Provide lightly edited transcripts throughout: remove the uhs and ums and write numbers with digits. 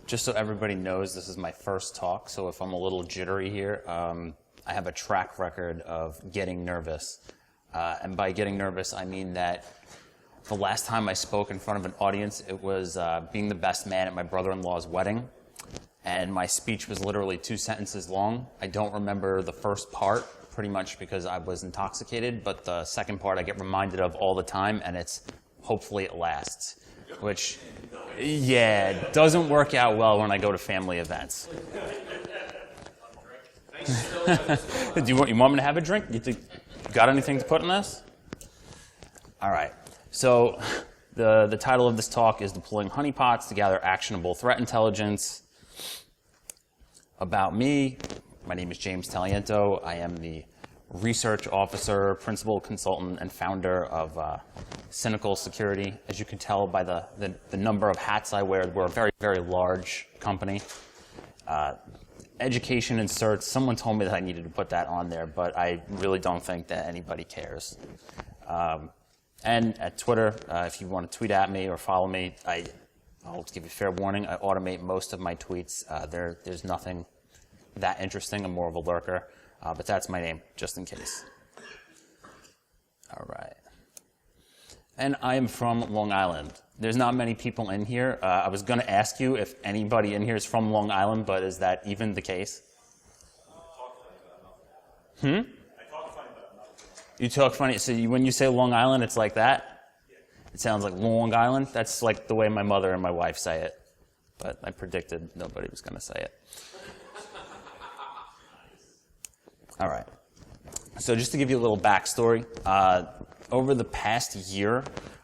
Just so everybody knows, this is my first talk, so if I'm a little jittery here, I have a track record of getting nervous. And by getting nervous, I mean that the last time I spoke in front of an audience, it was being the best man at my brother-in-law's wedding. And my speech was literally 2 sentences long. I don't remember the first part, pretty much because I was intoxicated, but the second part I get reminded of all the time, and it's hopefully it lasts. Which, yeah, doesn't work out well when I go to family events. You want me to have a drink? You got anything to put in this? All right. So the title of this talk is Deploying Honeypots to Gather Actionable Threat Intelligence. About me, my name is James Taliento. I am the research officer, principal consultant, and founder of CircleCityCon. As you can tell by the number of hats I wear, we're a very, very large company. Education and certs, someone told me that I needed to put that on there, but I really don't think that anybody cares. And at Twitter, if you want to tweet at me or follow me, I'll give you fair warning, I automate most of my tweets. There's nothing that interesting. I'm more of a lurker. But that's my name, just in case. All right. And I am from Long Island. There's not many people in here. I was going to ask you if anybody in here is from Long Island, but is that even the case? I talk funny, but I'm not. You talk funny. So when you say Long Island, it's like that? Yeah. It sounds like Long Island? That's like the way my mother and my wife say it. But I predicted nobody was going to say it. All right. So just to give you a little backstory, over the past year,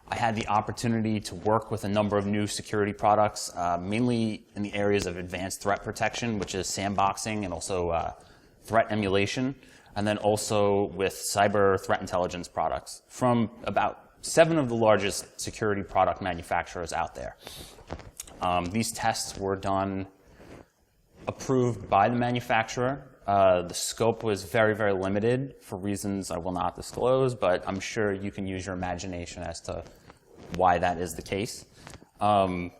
I had the opportunity to work with a number of new security products, mainly in the areas of advanced threat protection, which is sandboxing and also threat emulation, and then also with cyber threat intelligence products from about 7 of the largest security product manufacturers out there. These tests were done, approved by the manufacturer. The scope was very, very limited for reasons I will not disclose, but I'm sure you can use your imagination as to why that is the case. So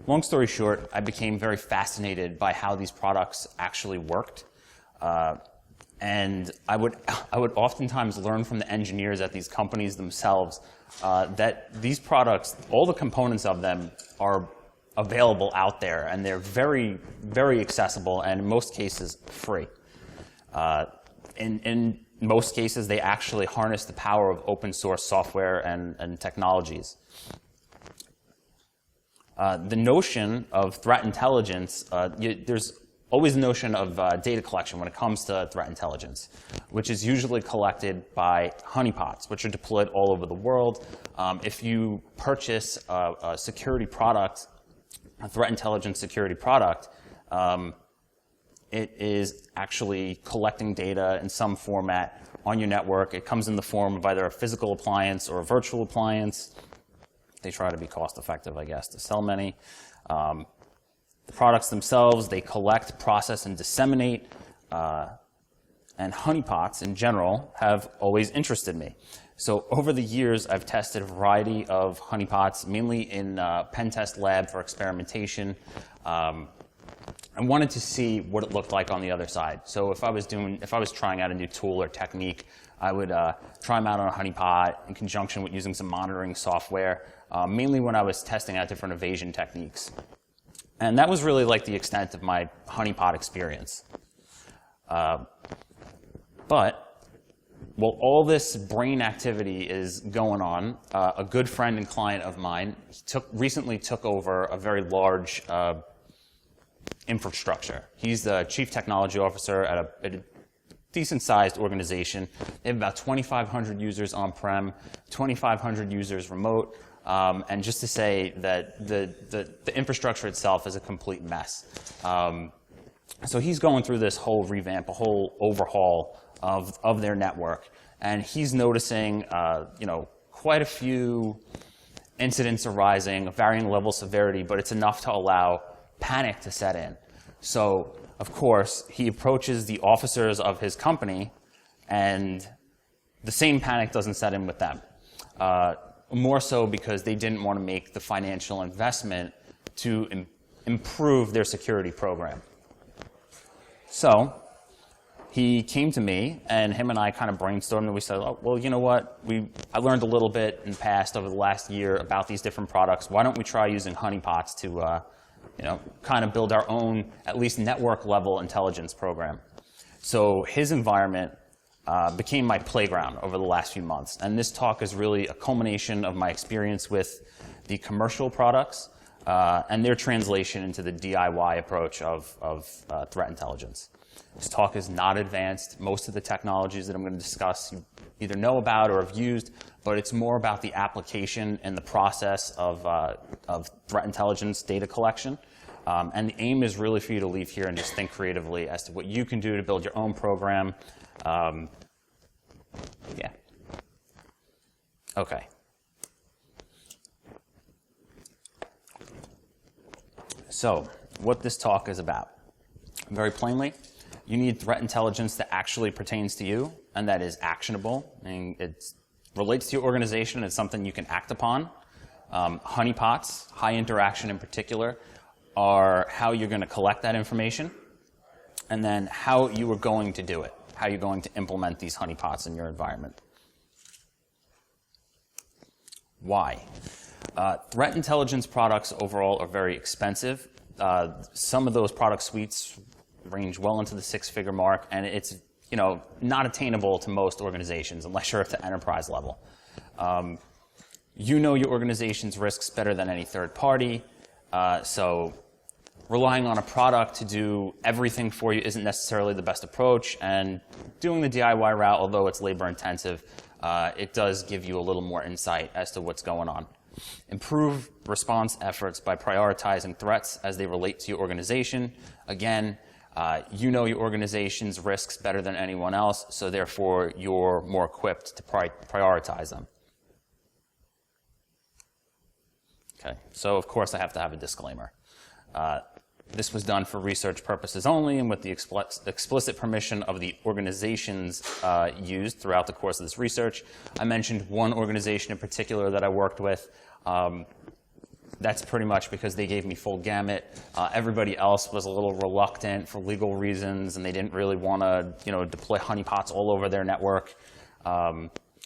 long story short, I became very fascinated by how these products actually worked. And I would oftentimes learn from the engineers at these companies themselves that these products, all the components of them are available out there, and they're very, very accessible, and in most cases, free. In most cases, they actually harness the power of open source software and technologies. The notion of threat intelligence, there's always a notion of data collection when it comes to threat intelligence, which is usually collected by honeypots, which are deployed all over the world. If you purchase a security product, a threat intelligence security product, it is actually collecting data in some format on your network. It comes in the form of either a physical appliance or a virtual appliance. They try to be cost effective, I guess, to sell many. The products themselves, they collect, process, and disseminate. And honeypots in general have always interested me. So over the years, I've tested a variety of honeypots, mainly in pen test lab for experimentation. I wanted to see what it looked like on the other side. So if I was trying out a new tool or technique, I would try them out on a honeypot in conjunction with using some monitoring software, mainly when I was testing out different evasion techniques. And that was really like the extent of my honeypot experience. But while all this brain activity is going on, a good friend and client of mine recently took over a very large infrastructure. He's the chief technology officer at a decent-sized organization. They have about 2,500 users on-prem, 2,500 users remote, and just to say that the infrastructure itself is a complete mess. So he's going through this whole revamp, a whole overhaul of their network, and he's noticing quite a few incidents arising of varying level of severity, but it's enough to allow panic to set in. So of course he approaches the officers of his company, and the same panic doesn't set in with them. more so because they didn't want to make the financial investment to improve their security program. So he came to me, and him and I kind of brainstormed, and we said, oh, well, you know what? I learned a little bit in the past, over the last year, about these different products. Why don't we try using Honeypots to kind of build our own, at least network-level intelligence program? So his environment became my playground over the last few months. And this talk is really a culmination of my experience with the commercial products and their translation into the DIY approach of threat intelligence. This talk is not advanced. Most of the technologies that I'm going to discuss you either know about or have used, but it's more about the application and the process of threat intelligence data collection. And the aim is really for you to leave here and just think creatively as to what you can do to build your own program. Yeah. Okay. So, what this talk is about. Very plainly, you need threat intelligence that actually pertains to you and that is actionable. And it relates to your organization. It's something you can act upon. Honeypots, high interaction in particular, are how you're going to collect that information and then how you are going to do it, how you're going to implement these honeypots in your environment. Why? Threat intelligence products overall are very expensive. Some of those product suites range well into the six-figure mark, and it's not attainable to most organizations unless you're at the enterprise level. You know your organization's risks better than any third party, so relying on a product to do everything for you isn't necessarily the best approach, and doing the DIY route, although it's labor-intensive, it does give you a little more insight as to what's going on. Improve response efforts by prioritizing threats as they relate to your organization. Again, you know your organization's risks better than anyone else, so therefore you're more equipped to prioritize them. Okay, so of course I have to have a disclaimer. This was done for research purposes only and with the explicit permission of the organizations used throughout the course of this research. I mentioned one organization in particular that I worked with. That's pretty much because they gave me full gamut. Everybody else was a little reluctant for legal reasons, and they didn't really want to deploy honeypots all over their network.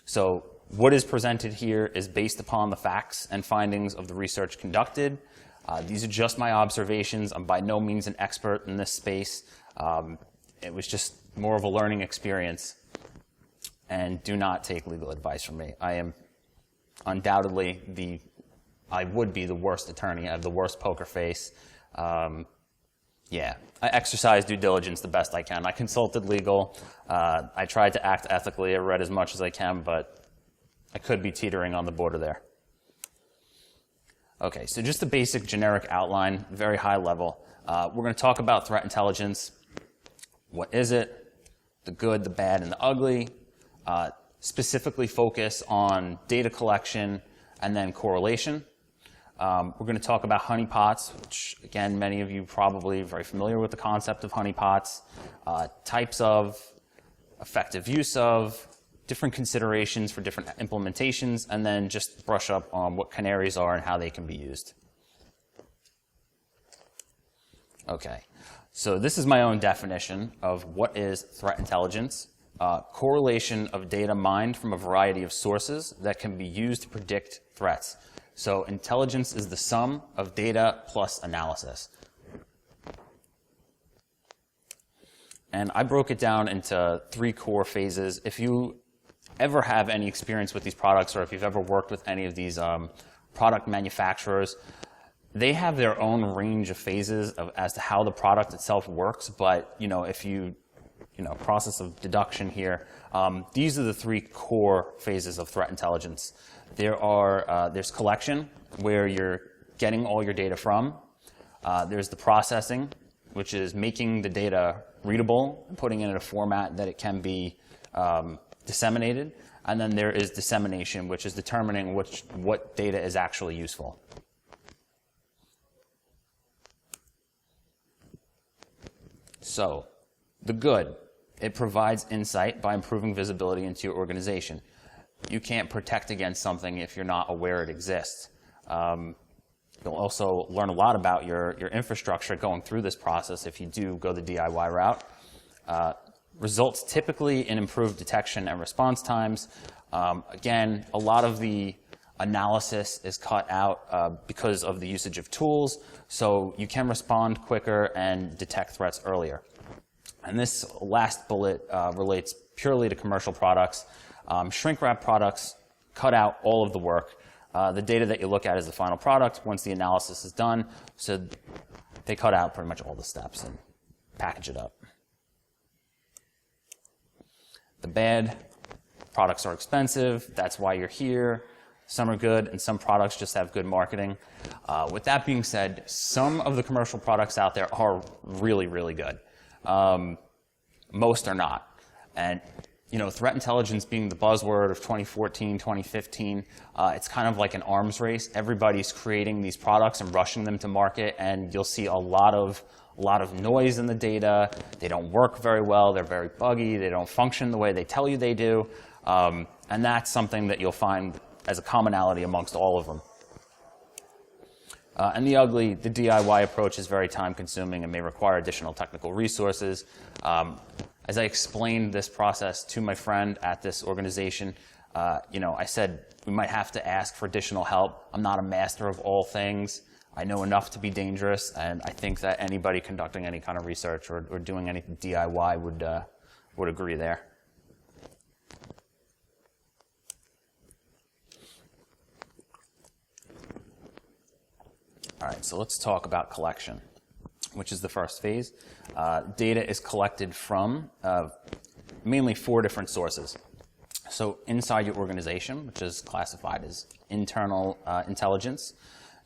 So what is presented here is based upon the facts and findings of the research conducted. These are just my observations. I'm by no means an expert in this space. It was just more of a learning experience. And do not take legal advice from me. I am undoubtedly I would be the worst attorney. I have the worst poker face. Yeah, I exercise due diligence the best I can. I consulted legal. I tried to act ethically. I read as much as I can, but I could be teetering on the border there. Okay, so just a basic generic outline, very high level. We're going to talk about threat intelligence. What is it? The good, the bad, and the ugly. Specifically focus on data collection and then correlation. We're going to talk about honeypots, which, again, many of you probably are very familiar with the concept of honeypots, types of, effective use of, different considerations for different implementations, and then just brush up on what canaries are and how they can be used. Okay, so this is my own definition of what is threat intelligence. Correlation of data mined from a variety of sources that can be used to predict threats. So intelligence is the sum of data plus analysis. And I broke it down into 3 core phases. If you ever have any experience with these products, or if you've ever worked with any of these product manufacturers, they have their own range of phases as to how the product itself works. But if you process of deduction here, these are the 3 core phases of threat intelligence. There's collection, where you're getting all your data from. There's the processing, which is making the data readable and putting it in a format that it can be disseminated. And then there is dissemination, which is determining what data is actually useful. So, the good. It provides insight by improving visibility into your organization. you can't protect against something if you're not aware it exists. You'll also learn a lot about your infrastructure going through this process if you do go the DIY route. Results typically in improved detection and response times. Again, a lot of the analysis is cut out because of the usage of tools, so you can respond quicker and detect threats earlier. And this last bullet relates purely to commercial products. Shrink-wrap products cut out all of the work. The data that you look at is the final product once the analysis is done, so they cut out pretty much all the steps and package it up. The bad products are expensive. That's why you're here. Some are good, and some products just have good marketing. With that being said, some of the commercial products out there are really, really good. Most are not. And threat intelligence being the buzzword of 2014, 2015, it's kind of like an arms race. Everybody's creating these products and rushing them to market, and you'll see a lot of noise in the data. They don't work very well. They're very buggy. They don't function the way they tell you they do. And that's something that you'll find as a commonality amongst all of them. And the DIY approach is very time-consuming and may require additional technical resources. As I explained this process to my friend at this organization, I said we might have to ask for additional help. I'm not a master of all things. I know enough to be dangerous, and I think that anybody conducting any kind of research or doing any DIY would agree there. All right, so let's talk about collection, which is the first phase. Data is collected from mainly 4 different sources. So inside your organization, which is classified as internal intelligence,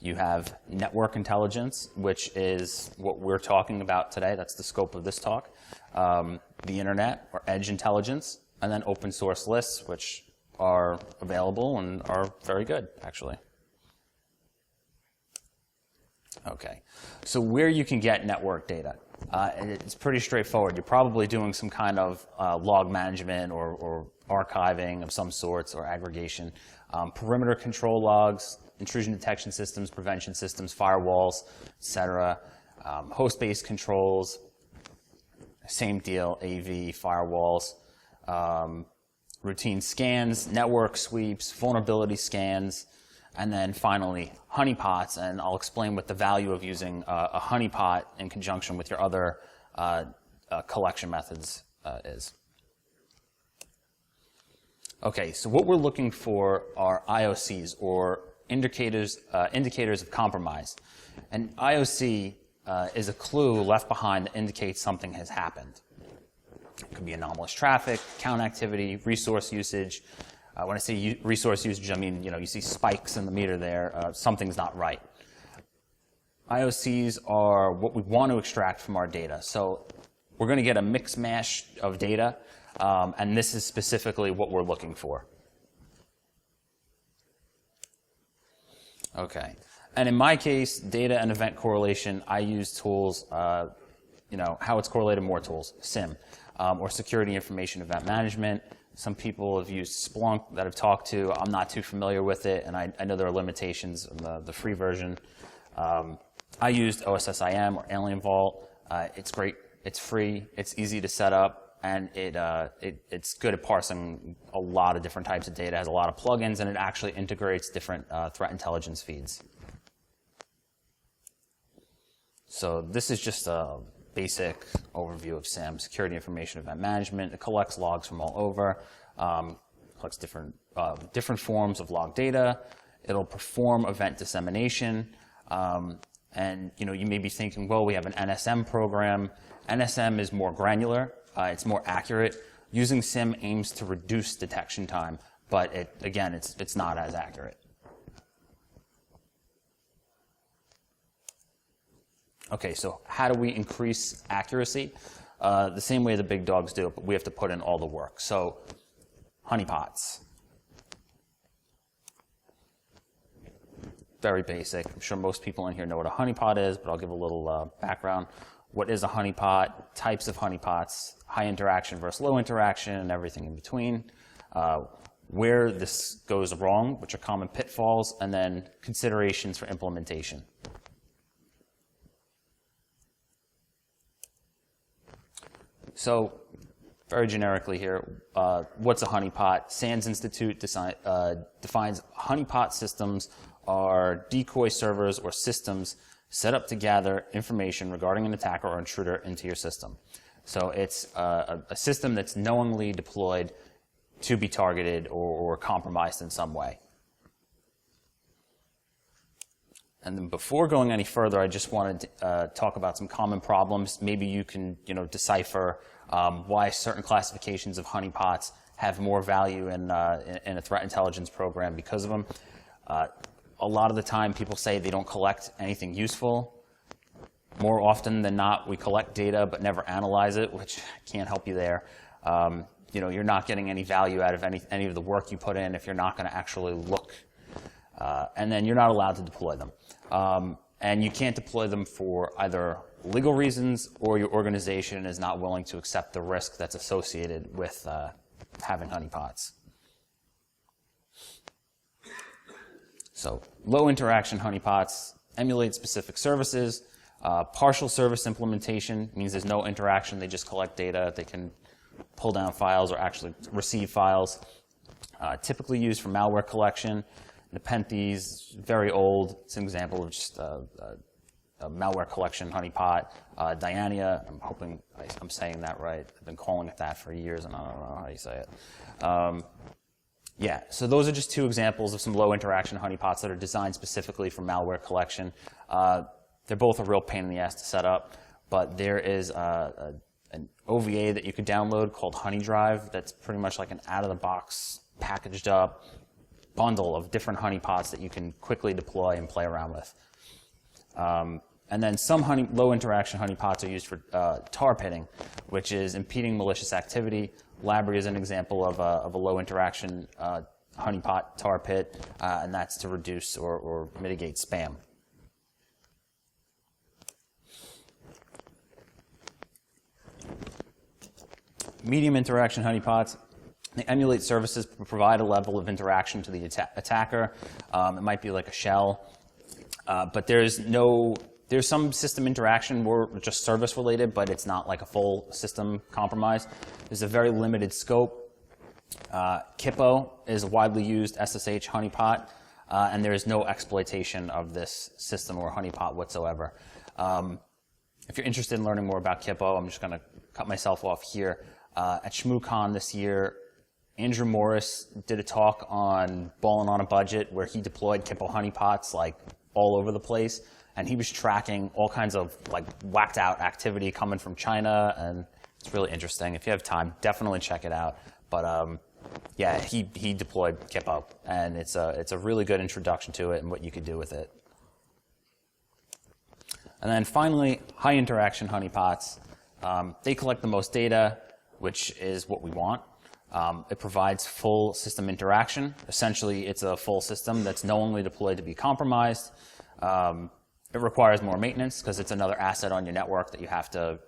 you have network intelligence, which is what we're talking about today. That's the scope of this talk. The internet, or edge intelligence, and then open source lists, which are available and are very good, actually. Okay, so where you can get network data, it's pretty straightforward. You're probably doing some kind of log management or archiving of some sorts or aggregation. Perimeter control logs, intrusion detection systems, prevention systems, firewalls, etc. Host-based controls, same deal, AV, firewalls, routine scans, network sweeps, vulnerability scans, and then finally, honeypots, and I'll explain what the value of using a honeypot in conjunction with your other collection methods is. Okay, so what we're looking for are IOCs, or indicators of compromise. An IOC is a clue left behind that indicates something has happened. It could be anomalous traffic, account activity, resource usage. When I say resource usage, I mean, you see spikes in the meter there. Something's not right. IOCs are what we want to extract from our data. So we're going to get a mix mash of data, and this is specifically what we're looking for. Okay. And in my case, data and event correlation, I use tools, how it's correlated, more tools, SIM, or Security Information Event Management. Some people have used Splunk that I've talked to. I'm not too familiar with it, and I know there are limitations in the free version. I used OSSIM or Alien Vault. It's great. It's free. It's easy to set up, and it's good at parsing a lot of different types of data. It has a lot of plugins, and it actually integrates different threat intelligence feeds. So this is just a basic overview of SIM, Security Information Event Management. It collects logs from all over, collects different forms of log data. It'll perform event dissemination. And you may be thinking, well, we have an NSM program. NSM is more granular. It's more accurate. Using SIM aims to reduce detection time, but it's not as accurate. Okay, so how do we increase accuracy? The same way the big dogs do it, but we have to put in all the work. So, honeypots. Very basic. I'm sure most people in here know what a honeypot is, but I'll give a little background. What is a honeypot? Types of honeypots, high interaction versus low interaction, and everything in between. where this goes wrong, which are common pitfalls, and then considerations for implementation. So very generically here, what's a honeypot? SANS Institute defines honeypot systems are decoy servers or systems set up to gather information regarding an attacker or intruder into your system. So it's a system that's knowingly deployed to be targeted or compromised in some way. And then before going any further, I just wanted to talk about some common problems. Maybe you can decipher why certain classifications of honeypots have more value in a threat intelligence program because of them. A lot of the time, people say they don't collect anything useful. More often than not, we collect data but never analyze it, which can't help you there. You're not getting any value out of any of the work you put in if you're not going to actually look. And then you're not allowed to deploy them. And you can't deploy them for either legal reasons or your organization is not willing to accept the risk that's associated with having honeypots. So low interaction honeypots emulate specific services. Partial service implementation means there's no interaction. They just collect data. They can pull down files or actually receive files. Typically used for malware collection. Nepenthes, very old. It's an example of just a malware collection honeypot. Diania, I'm hoping I'm saying that right. I've been calling it that for years, and I don't know how you say it. Yeah, so those are just two examples of some low interaction honeypots that are designed specifically for malware collection. They're both a real pain in the ass to set up, but there is an OVA that you could download called Honey Drive that's pretty much like an out-of-the-box, packaged up bundle of different honeypots that you can quickly deploy and play around with. And then some low interaction honeypots are used for tar pitting, which is impeding malicious activity. Labry is an example of a low interaction honeypot tar pit, and that's to reduce or mitigate spam. Medium interaction honeypots, they emulate services to provide a level of interaction to the attacker. It might be like a shell, but there's some system interaction, more just service related, but it's not like a full system compromise. There's a very limited scope. Kippo is a widely used SSH honeypot, and there is no exploitation of this system or honeypot whatsoever. If you're interested in learning more about Kippo, I'm just going to cut myself off here. At ShmooCon this year, Andrew Morris did a talk on balling on a budget where he deployed Kippo honeypots like all over the place, and he was tracking all kinds of like whacked out activity coming from China, and it's really interesting. If you have time, definitely check it out. But yeah, he deployed Kippo, and it's a really good introduction to it and what you could do with it. And then finally, high interaction honeypots. They collect the most data, which is what we want. It provides full system interaction. Essentially, it's a full system that's knowingly deployed to be compromised. It requires more maintenance because it's another asset on your network that you have to,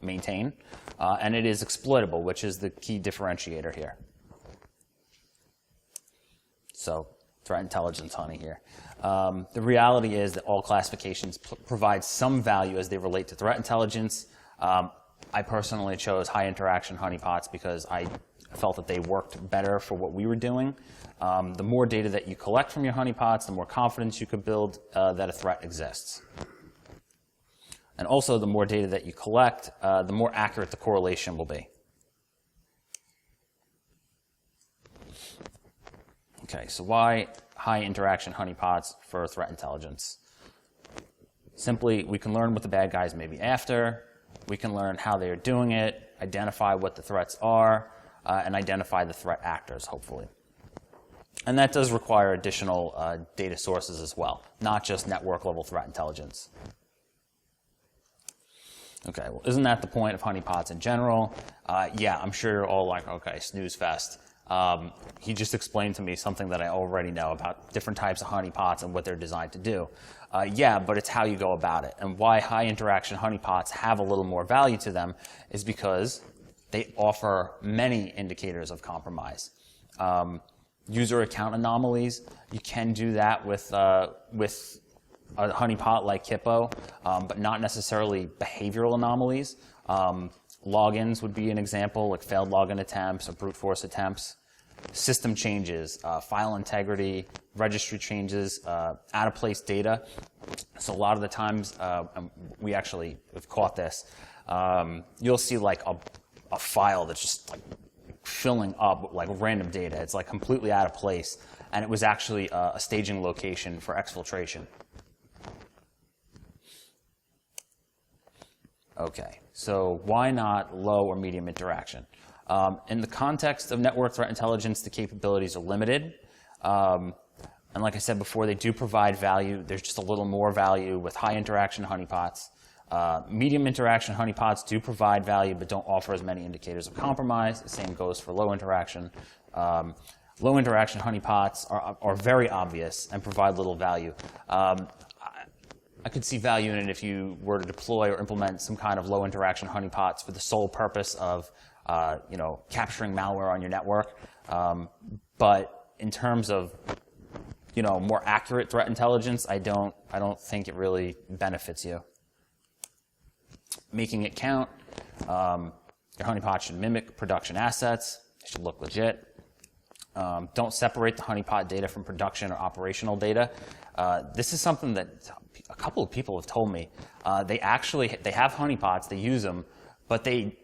maintain. And it is exploitable, which is the key differentiator here. So, threat intelligence honey here. The reality is that all classifications provide some value as they relate to threat intelligence. I personally chose high interaction honeypots because I felt that they worked better for what we were doing. The more data that you collect from your honeypots, the more confidence you could build that a threat exists. And also, the more data that you collect, the more accurate the correlation will be. Okay, so why high interaction honeypots for threat intelligence? Simply, we can learn what the bad guys may be after. We can learn how they are doing it, identify what the threats are, and identify the threat actors, hopefully. And that does require additional data sources as well, not just network-level threat intelligence. Okay, well, isn't that the point of honeypots in general? Yeah, I'm sure you're all like, okay, snooze fest. He just explained to me something that I already know about different types of honeypots and what they're designed to do. Yeah, but it's how you go about it. And why high interaction honeypots have a little more value to them is because they offer many indicators of compromise. User account anomalies, you can do that with a honeypot like Hippo, but not necessarily behavioral anomalies. Logins would be an example, like failed login attempts or brute force attempts. System changes, file integrity, registry changes, out-of-place data. So a lot of the times, we actually have caught this, you'll see like a file that's just like filling up like random data. It's like completely out of place, and it was actually a staging location for exfiltration. Okay, so why not low or medium interaction? In the context of network threat intelligence, the capabilities are limited. And like I said before, they do provide value. There's just a little more value with high interaction honeypots. Medium interaction honeypots do provide value, but don't offer as many indicators of compromise. The same goes for low interaction. Low interaction honeypots are very obvious and provide little value. I could see value in it if you were to deploy or implement some kind of low interaction honeypots for the sole purpose of capturing malware on your network. But in terms of more accurate threat intelligence, I don't think it really benefits you. Making it count. Your honeypot should mimic production assets. It should look legit. Don't separate the honeypot data from production or operational data. This is something that a couple of people have told me. They have honeypots, they use them, but they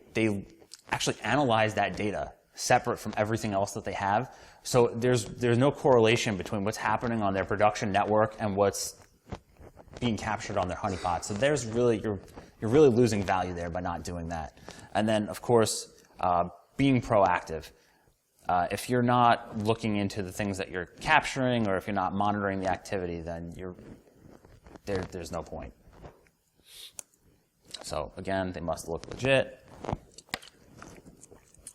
actually analyze that data separate from everything else that they have. So there's no correlation between what's happening on their production network and what's being captured on their honeypot. So there's really you're really losing value there by not doing that. And then of course being proactive. If you're not looking into the things that you're capturing, or if you're not monitoring the activity, then there's no point. So again, they must look legit.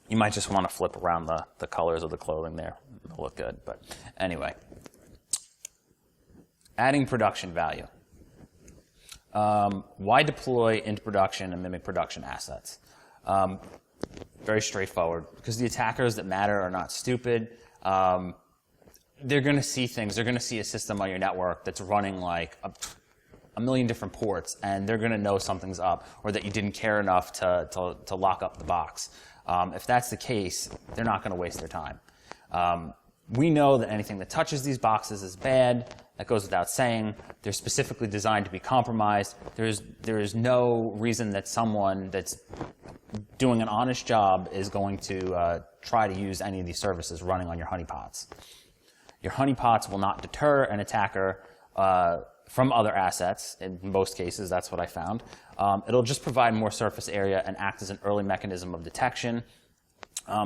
You might just want to flip around the colors of the clothing there. It'll look good. But anyway, adding production value. Why deploy into production and mimic production assets? Very straightforward. Because the attackers that matter are not stupid. They're going to see things. They're going to see a system on your network that's running like a million different ports, and they're going to know something's up, or that you didn't care enough to lock up the box. If that's the case, they're not going to waste their time. We know that anything that touches these boxes is bad. That goes without saying. They're specifically designed to be compromised. There is no reason that someone that's doing an honest job is going to try to use any of these services running on your honeypots. Your honeypots will not deter an attacker from other assets. In most cases, that's what I found. It'll just provide more surface area and act as an early mechanism of detection.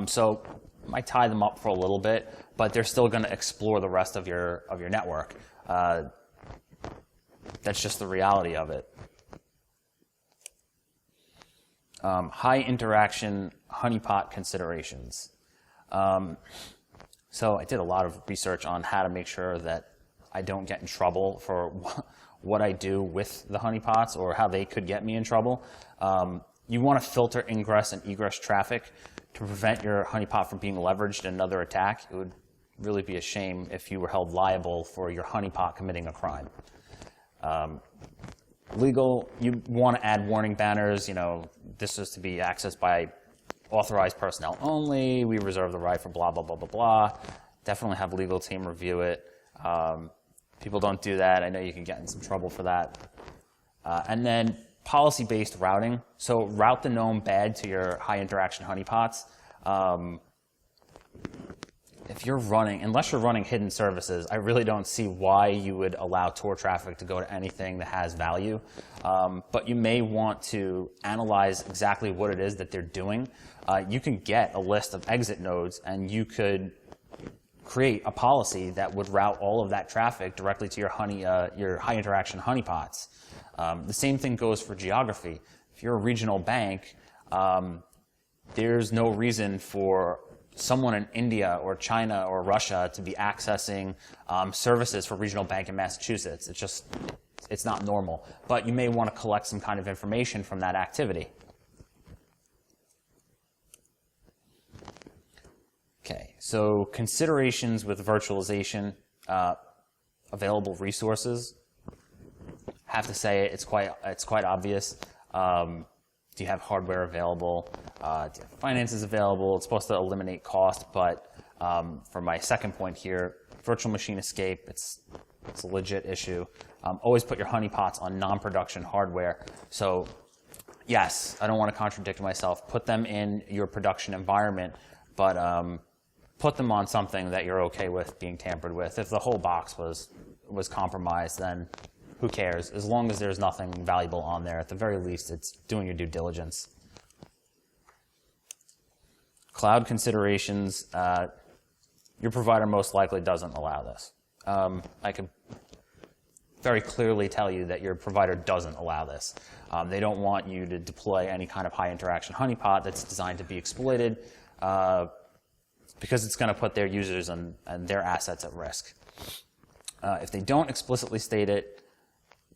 So it might tie them up for a little bit, but they're still going to explore the rest of your network. That's just the reality of it. High interaction honeypot considerations. So I did a lot of research on how to make sure that I don't get in trouble for what I do with the honeypots, or how they could get me in trouble. You want to filter ingress and egress traffic to prevent your honeypot from being leveraged in another attack. It would really be a shame if you were held liable for your honeypot committing a crime. Legal, you want to add warning banners. This is to be accessed by authorized personnel only. We reserve the right for blah, blah, blah, blah, blah. Definitely have a legal team review it. People don't do that. I know you can get in some trouble for that. And then policy-based routing. So route the known bad to your high-interaction honeypots. If you're unless you're running hidden services, I really don't see why you would allow Tor traffic to go to anything that has value. But you may want to analyze exactly what it is that they're doing. You can get a list of exit nodes, and you could create a policy that would route all of that traffic directly to your high interaction honeypots. The same thing goes for geography. If you're a regional bank, there's no reason for someone in India or China or Russia to be accessing services for regional bank in Massachusetts. It's not normal. But you may want to collect some kind of information from that activity. Okay, So considerations with virtualization, available resources. Have to say it's quite obvious. Do you have hardware available? Do you have finances available? It's supposed to eliminate cost, but for my second point here, virtual machine escape, it's a legit issue. Always put your honeypots on non-production hardware. So yes, I don't want to contradict myself. Put them in your production environment, but put them on something that you're okay with being tampered with. If the whole box was compromised, then who cares? As long as there's nothing valuable on there, at the very least, it's doing your due diligence. Cloud considerations, your provider most likely doesn't allow this. I can very clearly tell you that your provider doesn't allow this. They don't want you to deploy any kind of high interaction honeypot that's designed to be exploited because it's going to put their users and their assets at risk. If they don't explicitly state it,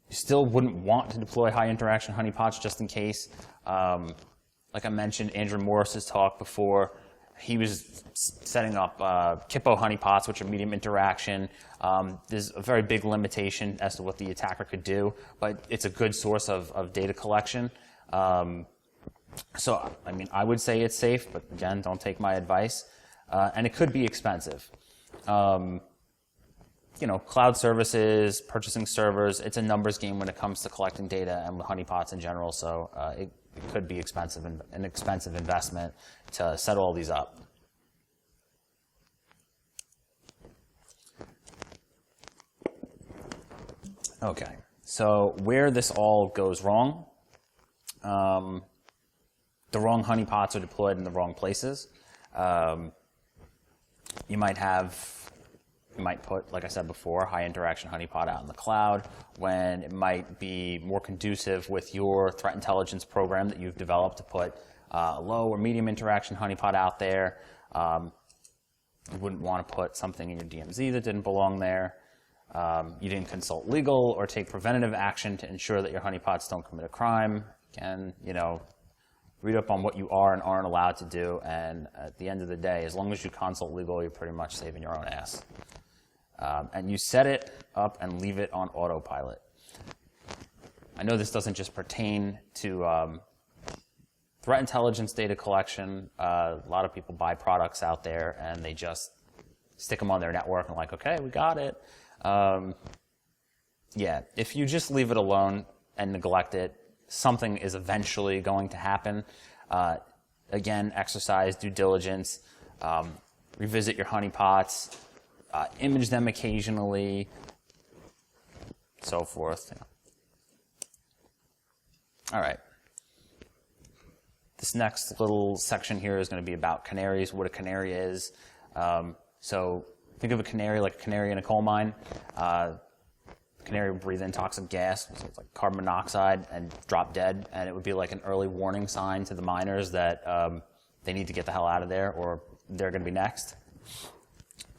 you still wouldn't want to deploy high interaction honeypots just in case. Like I mentioned, Andrew Morris's talk before, he was setting up Kippo honeypots, which are medium interaction. There's a very big limitation as to what the attacker could do, but it's a good source of data collection. So, I mean, I would say it's safe, but again, don't take my advice. And it could be expensive. You know, cloud services, purchasing servers, it's a numbers game when it comes to collecting data and honeypots in general, so it could be expensive, an expensive investment to set all these up. Okay, so where this all goes wrong, the wrong honeypots are deployed in the wrong places. You might put, like I said before, high interaction honeypot out in the cloud when it might be more conducive with your threat intelligence program that you've developed to put a low or medium interaction honeypot out there. You wouldn't want to put something in your DMZ that didn't belong there. You didn't consult legal or take preventative action to ensure that your honeypots don't commit a crime. Again, you know, read up on what you are and aren't allowed to do, and at the end of the day, as long as you consult legal, you're pretty much saving your own ass. And you set it up and leave it on autopilot. I know this doesn't just pertain to threat intelligence data collection. A lot of people buy products out there and they just stick them on their network and like, okay, we got it. Yeah, if you just leave it alone and neglect it, something is eventually going to happen. Again, exercise due diligence, revisit your honeypots, image them occasionally, so forth. All right. This next little section here is going to be about canaries, what a canary is. So think of a canary like a canary in a coal mine. Canary would breathe in toxic gas, so it's like carbon monoxide, and drop dead, and it would be like an early warning sign to the miners that they need to get the hell out of there or they're going to be next.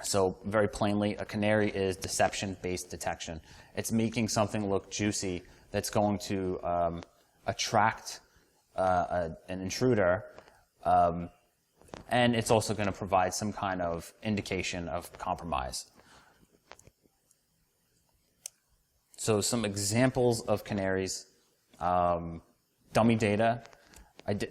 So very plainly, a canary is deception-based detection. It's making something look juicy that's going to attract an intruder, and it's also going to provide some kind of indication of compromise. So some examples of canaries, dummy data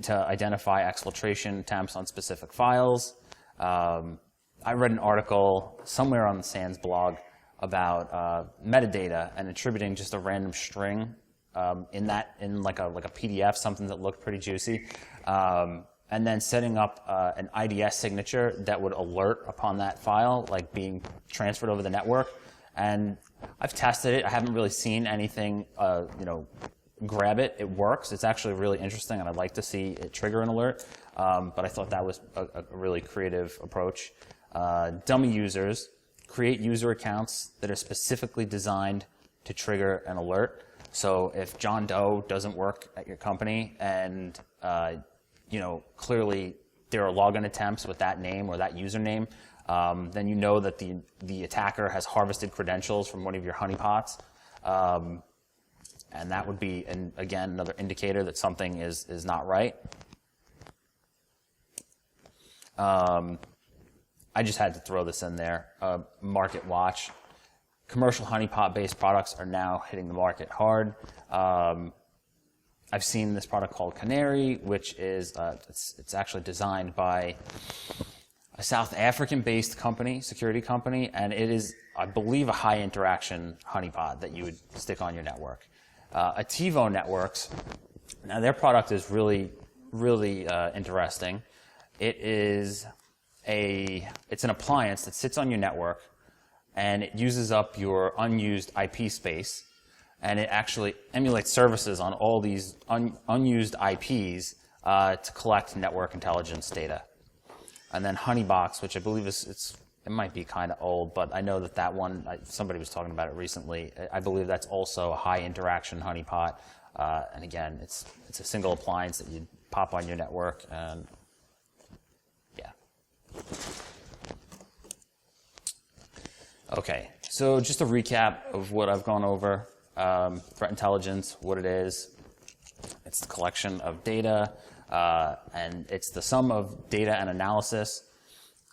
to identify exfiltration attempts on specific files. I read an article somewhere on the SANS blog about metadata and attributing just a random string in like a PDF, something that looked pretty juicy, and then setting up an IDS signature that would alert upon that file, like being transferred over the network. And I've tested it. I haven't really seen anything, grab it. It works. It's actually really interesting, and I'd like to see it trigger an alert. But I thought that was a really creative approach. Dummy users create user accounts that are specifically designed to trigger an alert. So if John Doe doesn't work at your company, and clearly there are login attempts with that name or that username, then you know that the attacker has harvested credentials from one of your honeypots, and that would be, again, another indicator that something is not right. I just had to throw this in there. Market watch. Commercial honeypot-based products are now hitting the market hard. I've seen this product called Canary, which is it's actually designed by a South African-based company, security company, and it is, I believe, a high-interaction honeypot that you would stick on your network. Ativo Networks, now their product is really, really interesting. It's an appliance that sits on your network, and it uses up your unused IP space, and it actually emulates services on all these unused IPs to collect network intelligence data. And then Honeybox, which I believe it might be kind of old, but I know that one, somebody was talking about it recently. I believe that's also a high interaction honeypot. And again, it's a single appliance that you pop on your network, and yeah. Okay, so just a recap of what I've gone over. Threat intelligence, what it is. It's the collection of data, and it's the sum of data and analysis,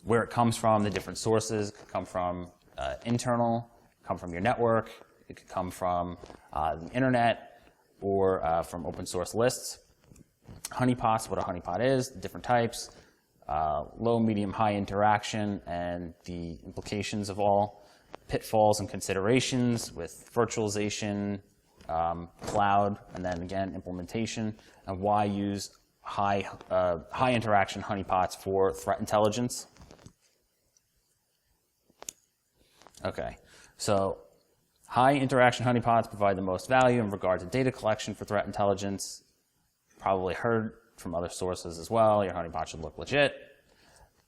where it comes from, the different sources. It could come from internal, come from your network, it could come from the internet, or from open source lists. Honeypots, what a honeypot is, the different types, low, medium, high interaction, and the implications of all. Pitfalls and considerations with virtualization, cloud, and then again implementation, and why use high interaction honeypots for threat intelligence. Okay, so high interaction honeypots provide the most value in regard to data collection for threat intelligence. Probably heard from other sources as well. Your honeypot should look legit.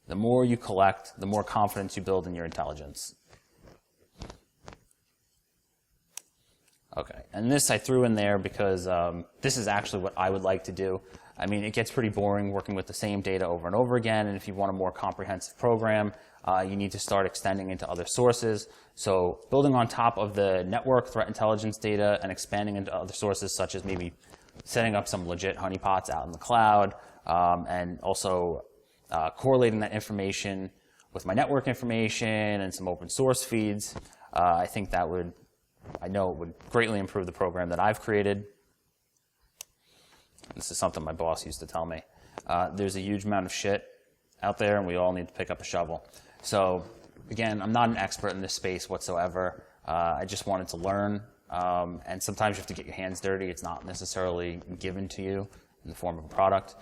The more you collect, the more confidence you build in your intelligence. Okay, and this I threw in there because this is actually what I would like to do. I mean, it gets pretty boring working with the same data over and over again, and if you want a more comprehensive program, you need to start extending into other sources. So building on top of the network threat intelligence data and expanding into other sources, such as maybe setting up some legit honeypots out in the cloud, and also correlating that information with my network information and some open source feeds. I think that would, I know it would greatly improve the program that I've created. This is something my boss used to tell me. There's a huge amount of shit out there, and we all need to pick up a shovel. So again, I'm not an expert in this space whatsoever. I just wanted to learn, and sometimes you have to get your hands dirty. It's not necessarily given to you in the form of a product.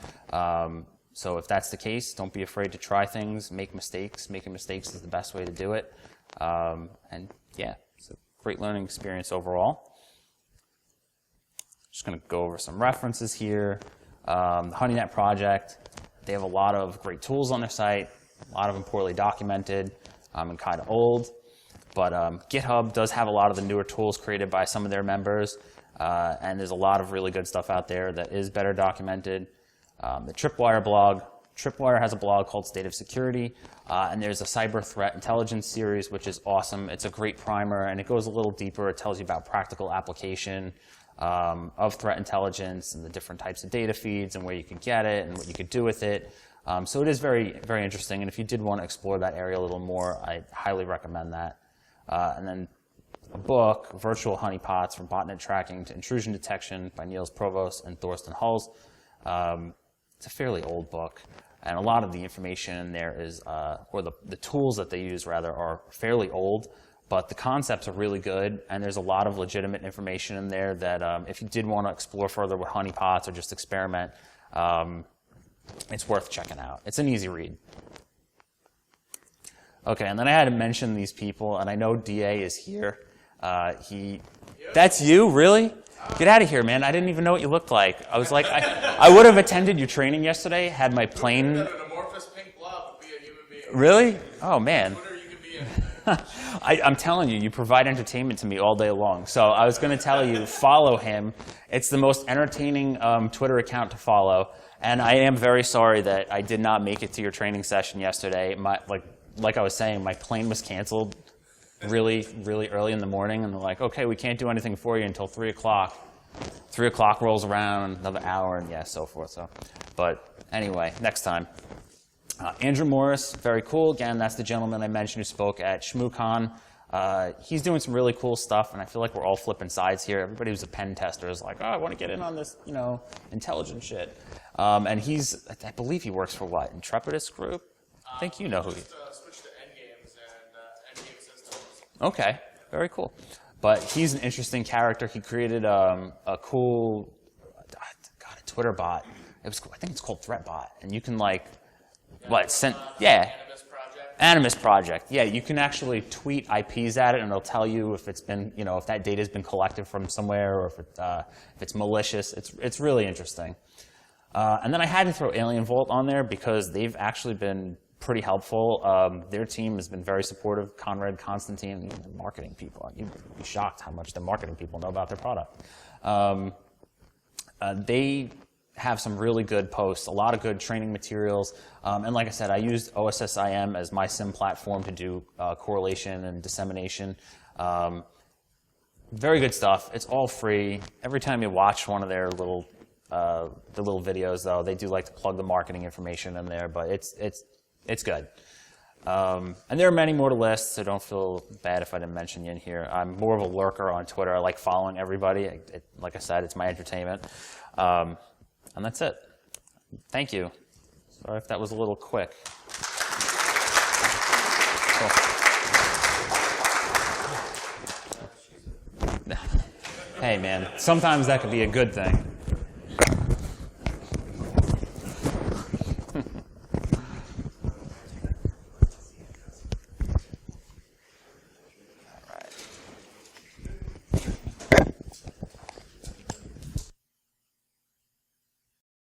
So if that's the case, don't be afraid to try things, make mistakes. Making mistakes is the best way to do it. And yeah, it's a great learning experience overall. Just going to go over some references here. The HoneyNet project, they have a lot of great tools on their site, a lot of them poorly documented and kind of old. But GitHub does have a lot of the newer tools created by some of their members, and there's a lot of really good stuff out there that is better documented. The Tripwire blog. Tripwire has a blog called State of Security, and there's a cyber threat intelligence series, which is awesome. It's a great primer, and it goes a little deeper. It tells you about practical application of threat intelligence and the different types of data feeds and where you can get it and what you could do with it. So it is very, very interesting, and if you did want to explore that area a little more, I highly recommend that. And then a book, Virtual Honeypots from Botnet Tracking to Intrusion Detection by Niels Provost and Thorsten Hulse. It's a fairly old book, and a lot of the information in there is, or the tools that they use rather, are fairly old, but the concepts are really good, and there's a lot of legitimate information in there that if you did want to explore further with honeypots or just experiment, it's worth checking out. It's an easy read. Okay, and then I had to mention these people, and I know DA is here. That's you, really? Get out of here, man. I didn't even know what you looked like. I was like, I would have attended your training yesterday, had my plane. An amorphous pink blob would be a human being. Really? Oh, man. Twitter, you could be in. I'm telling you, you provide entertainment to me all day long. So I was going to tell you, follow him. It's the most entertaining Twitter account to follow. And I am very sorry that I did not make it to your training session yesterday. Like I was saying, my plane was canceled really, really early in the morning, and they're like, okay, we can't do anything for you until 3 o'clock. 3 o'clock rolls around, another hour, and yeah, so forth. So, but anyway, next time. Andrew Morris, very cool. Again, that's the gentleman I mentioned who spoke at ShmooCon. He's doing some really cool stuff, and I feel like we're all flipping sides here. Everybody who's a pen tester is like, oh, I want to get in on this, intelligence shit. And I believe he works for what? Intrepidus Group? I think you know who he is. Switch to endgames and endgame systems. Okay, very cool. But he's an interesting character. He created a cool, a Twitter bot. I think it's called ThreatBot, and you can Animus Project. Yeah, you can actually tweet IPs at it, and it'll tell you if it's been, if that data has been collected from somewhere, or if it's malicious. It's really interesting. And then I had to throw Alien Vault on there because they've actually been pretty helpful. Their team has been very supportive. Conrad, Constantine, even the marketing people. You'd be shocked how much the marketing people know about their product. They have some really good posts, a lot of good training materials. And like I said, I used OSSIM as my SIM platform to do correlation and dissemination. Very good stuff. It's all free. Every time you watch one of their little videos, though, they do like to plug the marketing information in there, but it's good. And there are many more to list, so don't feel bad if I didn't mention you in here. I'm more of a lurker on Twitter. I like following everybody. Like I said, it's my entertainment. And that's it. Thank you. Sorry if that was a little quick. Cool. Hey, man, sometimes that could be a good thing.